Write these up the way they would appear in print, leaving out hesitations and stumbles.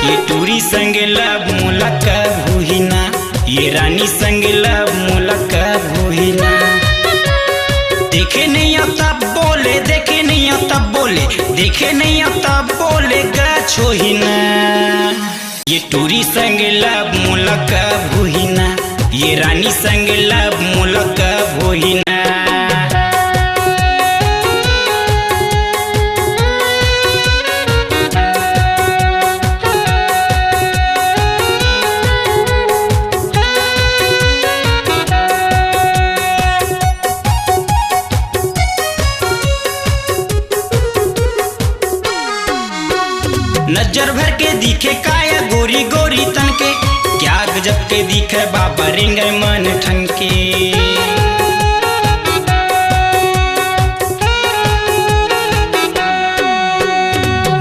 ये टूरी संग लब मुलाकात हुई ना, ये रानी संग लब मुलाकात हुई ना। देखे नहीं आता बोले, देखे नहीं आता बोले, देखे नहीं आता बोले गाछ होई ना। ये टूरी संग लब मुलाकात हुई ना, ये रानी संग लब मुलाकात हुई ना। नजर भर के दिखे काया गोरी गोरी तन के, क्या गजब के दिखे बाबा रिंग मन ठन के।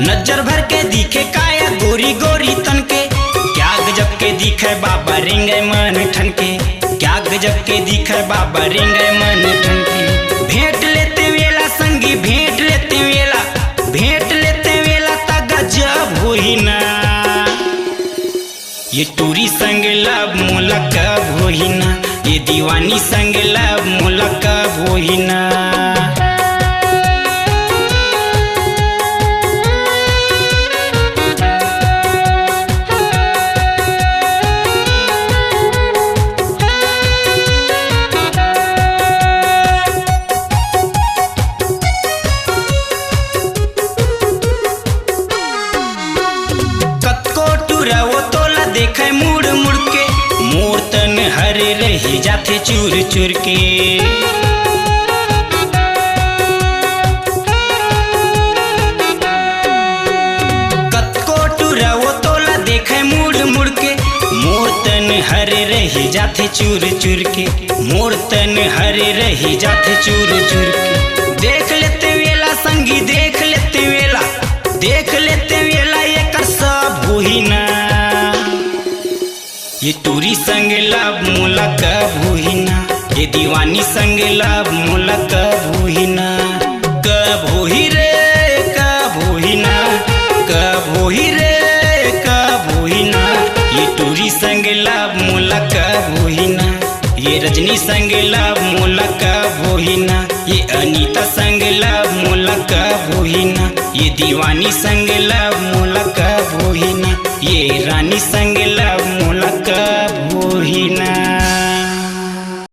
नजर भर के दिखे काया गोरी गोरी तन के, क्या गजब के दिखे बाबा रिंग मन ठन के, क्या गजब के दिखे बाबा रिंग मन ठन के। भेंट लेते वेला संगी, भेंट लेते वेला, भेंट लेते वेला ता गजब होई ना। ये टूरी संग लब मुलाकात होई ना, ये दीवानी संग लब मुलाकात होई ना। देखे मुड़ मुड़ के, मोर तन हरे रही जाते चूर चूर के। कतको टूरा वो तोला देखे मुड़ मुड़ के, मोर तन हरे रही जाते चूर चूर के, मोर तन हरे रही जाते चूर चूर के। देख लेते वेला संगी, देख लेते वेला, देख लेते वेला ये कर सब हुई ना। ये टूरी संग लब मुलाकात हुई ना, ये दीवानी संग लब मुलाकात हुई ना। कब होई रे कब होई ना, कब होई रे कब होई ना। ये टूरी संग लब मुलाकात हुई ना, ये रजनी संग लब मुलाकात हुई ना, ये अनीता संग लब मुलाकात हुई ना, ये दीवानी संग लब मुलाकात हुई ना, ये रानी संग लब